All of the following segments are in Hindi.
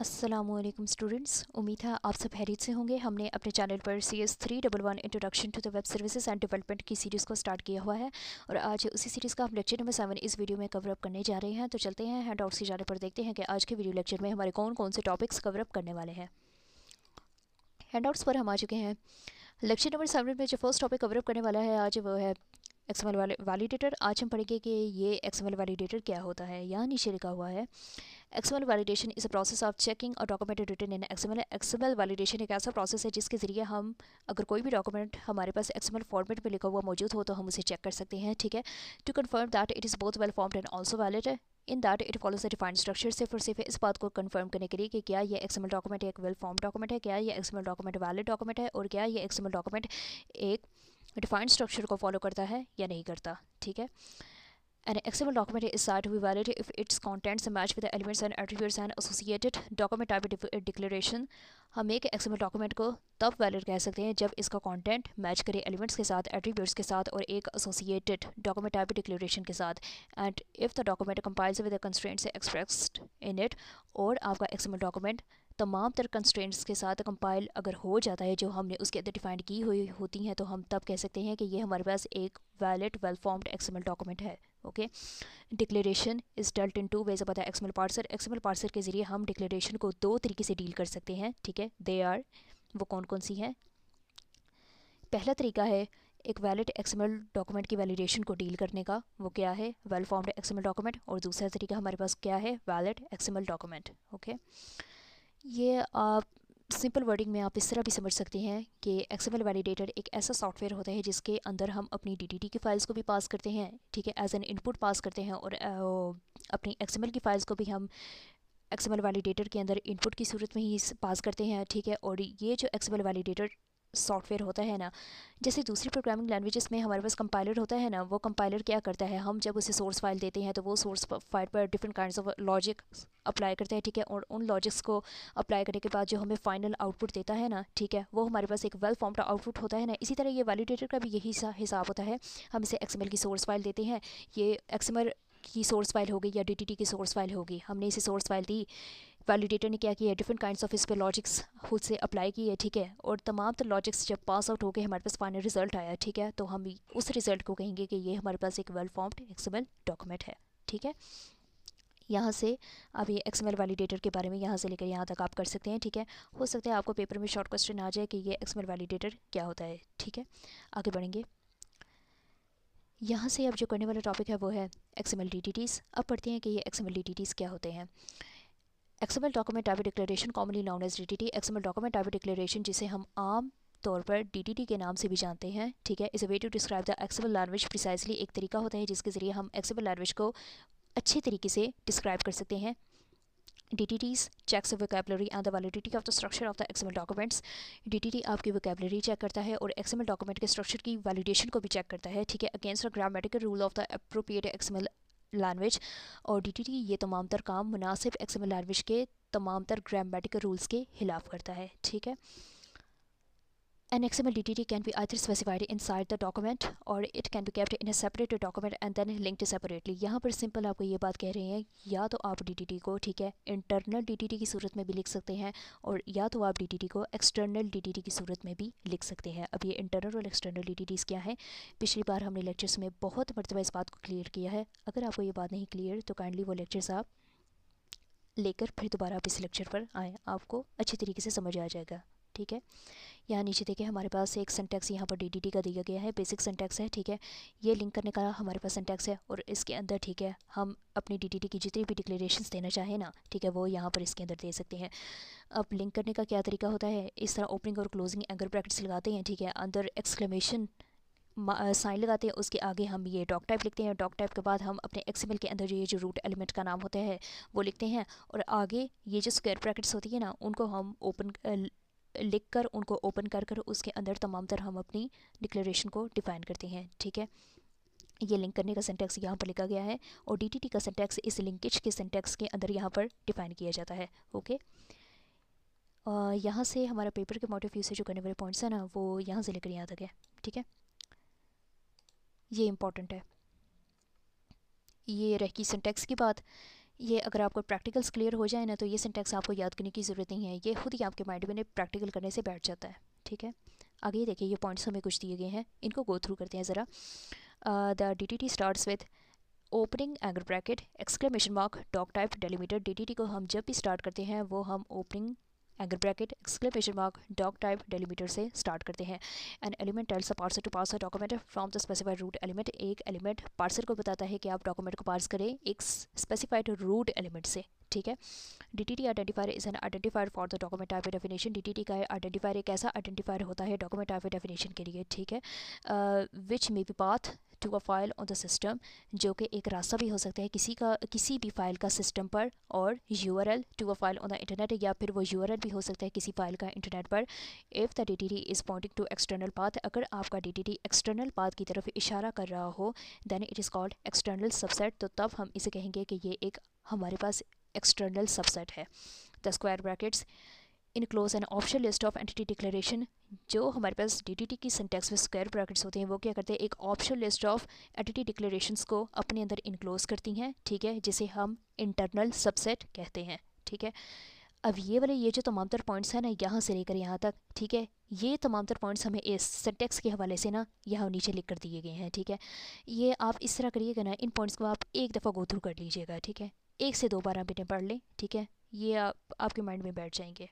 अस्सलामुअलैकुम स्टूडेंट्स, उम्मीद है आप सब खैरियत से होंगे। हमने अपने चैनल पर CS311 introduction to the web services and development की सीरीज़ को स्टार्ट किया हुआ है और आज उसी सीरीज़ का हम लेक्चर नंबर 7 इस वीडियो में कवर अप करने जा रहे हैं। तो चलते हैं हैंडआउट्स की जाने पर, देखते हैं कि आज के वीडियो लेक्चर में हमारे कौन कौन से टॉपिक्स कवर अप करने वाले हैं। हैंडआउट्स पर हम आ चुके हैं। लेक्चर नंबर 7 में जो फर्स्ट टॉपिक कवर अप करने वाला है आज वो है एक्सएमएल वैलिडेटर। आज हम पढ़ेंगे कि ये एक्सएमएल वैलिडेटर क्या होता है। यहाँ नीचे लिखा हुआ है XML validation is a process of checking a document written in XML। XML validation एक ऐसा प्रोसेस है जिसके ज़रिए हम अगर कोई भी डॉक्यूमेंट हमारे पास XML फॉर्मेट में लिखा हुआ मौजूद हो तो हम उसे चेक कर सकते हैं, ठीक है। To confirm that it is both well formed and also valid in that it follows the defined structure. सिर्फ इस बात को कंफर्म करने के लिए कि क्या ये XML डॉक्यूमेंट एक वेल फॉर्म डॉक्यूमेंट है, क्या ये XML डॉक्यूमेंट वैलिड डॉक्यूमेंट है और क्या ये XML डॉक्यूमेंट एक डिफाइंड स्ट्रक्चर को फॉलो करता है या नहीं करता, ठीक है। An XML document is said to be valid if its contents match with the elements and attributes and associated document type declaration। हम एक XML डॉक्यूमेंट को तब वैलिड कह सकते हैं जब इसका कंटेंट मैच करे एलिमेंट्स के साथ, एट्रीब्यूट्स के साथ और एक एसोसिएटेड डॉक्यूमेंट टाइप डिक्लेरेशन के साथ। And if the document compiles with the constraints expressed in it, और आपका XML डॉक्यूमेंट तमाम तर कंस्ट्रेंट्स के साथ कंपाइल अगर हो जाता है जो हमने उसके अंदर डिफाइंड की हुई होती हैं, तो हम तब कह सकते हैं कि ये हमारे पास एक valid well formed XML document है। Okay, declaration is dealt in two ways by the XML parser. XML parser के ज़रिए हम डिक्लेरेशन को दो तरीके से डील कर सकते हैं, ठीक है। दे आर, वो कौन कौन सी हैं। पहला तरीका है एक वैलिड XML डॉक्यूमेंट की वैलिडेशन को डील करने का, वो क्या है, वेल फॉर्म्ड XML डॉक्यूमेंट। और दूसरा तरीका हमारे पास क्या है, वैलिड XML डॉक्यूमेंट। ओके, ये आप सिंपल वर्डिंग में आप इस तरह भी समझ सकते हैं कि XML वैलिडेटर एक ऐसा सॉफ्टवेयर होता है जिसके अंदर हम अपनी DTT की फ़ाइल्स को भी पास करते हैं, ठीक है, एज एन इनपुट पास करते हैं, और अपनी XML की फ़ाइल्स को भी हम XML वैलिडेटर के अंदर इनपुट की सूरत में ही पास करते हैं, ठीक है। और ये जो XML वैलिडेटर सॉफ्टवेयर होता है ना, जैसे दूसरी प्रोग्रामिंग लैंग्वेजेस में हमारे पास कंपाइलर होता है ना, वो कंपाइलर क्या करता है, हम जब उसे सोर्स फाइल देते हैं तो वो सोर्स फाइल पर different kinds of logic apply करता है, ठीक है। और उन लॉजिक्स को अप्लाई करने के बाद जो हमें फाइनल आउटपुट देता है ना, ठीक है, वो हमारे पास एक वेल फॉर्म्ड आउटपुट होता है ना। इसी तरह ये वैलिडेटर का भी यही हिसाब होता है। हम इसे XML की सोर्स फाइल देते हैं, ये XML की सोर्स फाइल होगी या DTT की सोर्स फाइल होगी, हमने इसे सोर्स फाइल दी, वैलिडेटर ने क्या किया, डिफरेंट काइंड्स ऑफ इस पे लॉजिक्स खुद से अप्लाई किए, ठीक है। और तमाम तो लॉजिक्स जब पास आउट हो गए हमारे पास फाइनल रिजल्ट आया, ठीक है, तो हम उस रिजल्ट को कहेंगे कि ये हमारे पास एक वेल फॉर्म्ड XML डॉक्यूमेंट है, ठीक है। यहाँ से आप ये XML वैलिडेटर के बारे में यहाँ से लेकर यहाँ तक आप कर सकते हैं, ठीक है। हो सकता है आपको पेपर में शॉर्ट क्वेश्चन आ जाए कि ये XML वैलिडेटर क्या होता है, ठीक है। आगे बढ़ेंगे। यहाँ से अब जो करने वाला टॉपिक है वो है XML DTTs। अब पढ़ते हैं कि ये XML DTTs क्या होते हैं। XML document type declaration commonly known as DTT। XML document type declaration जिसे हम आम तौर पर DTT के नाम से भी जानते हैं, ठीक है, is a way to describe the XML language precisely. एक तरीका होता है जिसके ज़रिए हम XML लैंग्वेज को अच्छे तरीके से डिस्क्राइब कर सकते हैं। DTTs checks the vocabulary and the validity of the structure of the XML documents। DTT आपकी vocabulary चेक करता है और XML डॉक्यूमेंट के स्ट्रक्चर की वैलिडेशन को भी चेक करता है, ठीक है, against the grammatical rule of the appropriate XML language. और DTT ये तमाम तर काम मुनासिब XML लैंग्वेज के तमाम तर ग्रामेटिकल रूल्स के खिलाफ करता है, ठीक है। An XML DTT can be either specified inside the document or it can be kept in a separate document and then linked separately। यहाँ पर सिंपल आपको ये बात कह रहे हैं, या तो आप DTT को, ठीक है, इंटरनल DTT की सूरत में भी लिख सकते हैं और या तो आप DTT को एक्सटर्नल DTT की सूरत में भी लिख सकते हैं। अब ये इंटरनल और एक्सटर्नल DTTs क्या हैं, पिछली बार हमने लेक्चर्स में बहुत मरतबा इस बात को क्लियर किया है। अगर आपको ये बात नहीं क्लियर तो काइंडली वो लेक्चर्स आप लेकर फिर दोबारा आप इस लेक्चर पर आएँ, आपको अच्छी तरीके से समझ आ जाएगा, ठीक है। यहाँ नीचे देखिए हमारे पास एक सिंटैक्स यहाँ पर DTT का दिया गया है, बेसिक सिंटैक्स है, ठीक है। ये लिंक करने का हमारे पास सिंटैक्स है और इसके अंदर, ठीक है, हम अपनी DTT की जितनी भी डिक्लेरेशंस देना चाहें ना, ठीक है, वो यहाँ पर इसके अंदर दे सकते हैं। अब लिंक करने का क्या तरीका होता है, इस तरह ओपनिंग और क्लोजिंग एंगल ब्रैकेट्स लगाते हैं, ठीक है, अंदर एक्सक्लेमेशन साइन लगाते हैं, उसके आगे हम ये डॉक टाइप लिखते हैं, डॉक टाइप के बाद हम अपने XML के अंदर ये जो रूट एलिमेंट का नाम होता है वो लिखते हैं, और आगे ये जो स्क्वायर ब्रैकेट्स होती है ना उनको हम ओपन लिख कर उनको ओपन कर कर उसके अंदर तमाम तरह हम अपनी डिक्लेरेशन को डिफाइन करते हैं, ठीक है। ये लिंक करने का सिंटैक्स यहाँ पर लिखा गया है और DTT का सिंटैक्स इस लिंकेज के सिंटैक्स के अंदर यहाँ पर डिफाइन किया जाता है, ओके। यहाँ से हमारा पेपर के पॉइंट ऑफ व्यू से जो करने वाले पॉइंट्स हैं ना वो यहाँ से लेकर यहाँ तक है, ठीक है। ये इम्पॉर्टेंट है। ये रह की सिंटैक्स की बात। ये अगर आपको प्रैक्टिकल्स क्लियर हो जाए ना तो ये सिंटैक्स आपको याद करने की ज़रूरत नहीं है, ये खुद ही आपके माइंड में प्रैक्टिकल करने से बैठ जाता है। ठीक है, आगे देखिए ये पॉइंट्स हमें कुछ दिए गए हैं, इनको गो थ्रू करते हैं ज़रा। The DTT starts with opening angle bracket exclamation mark doc type delimiter. DTT को हम जब भी स्टार्ट करते हैं वो हम opening angle bracket exclamation mark doc type delimiter से स्टार्ट करते हैं। An element tells a parser to parse a document from the specified root element. एक एलिमेंट पार्सर को बताता है कि आप डॉक्यूमेंट को पार्स करें एक स्पेसिफाइड रूट एलिमेंट से। ठीक है, DTT identifier is an identifier for the document type definition. DTT का आइडेंटिफायर एक ऐसा आइडेंटिफायर होता है डॉक्यूमेंट टाइप डेफिनेशन के लिए। ठीक है, which may be path to a file on the system, जो कि एक रास्ता भी हो सकता है किसी भी फाइल का सिस्टम पर, और URL to a file on the internet, या फिर वो URL भी हो सकता है किसी फाइल का इंटरनेट पर। If the DTT is pointing to external path, अगर आपका DTT एक्सटर्नल पाथ की तरफ इशारा कर रहा हो, then it is called external subset, तो तब हम इसे कहेंगे कि ये एक हमारे पास एक्सटर्नल सबसेट है। The square brackets enclose an optional list of entity declaration. जो हमारे पास DTT की सिंटैक्स में स्क्वायर ब्रैकेट्स होते हैं वो क्या करते हैं, एक optional list of entity declarations को अपने अंदर इनक्लोज करती हैं। ठीक है, जिसे हम इंटरनल सबसेट कहते हैं। ठीक है, अब ये जो तमाम तर पॉइंट्स हैं ना यहाँ से लेकर यहाँ तक, ठीक है, ये तमाम तर पॉइंट्स हमें इस सिंटैक्स के हवाले से ना यहाँ नीचे लिख कर दिए गए हैं। ठीक है, ये आप इस तरह करिएगा ना, इन पॉइंट्स को आप एक दफ़ा गो थ्रू कर लीजिएगा। ठीक है, 1 से 2 बार आप इन्हें पढ़ लें। ठीक है, ये आपके माइंड में बैठ जाएंगे।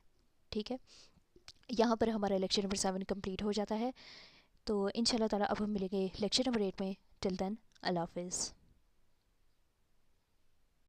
ठीक है, यहाँ पर हमारा लेक्चर नंबर 7 कंप्लीट हो जाता है। तो इंशाल्लाह ताला अब हम मिलेंगे लेक्चर नंबर 8 में। टिल देन अल्लाह हाफिज़।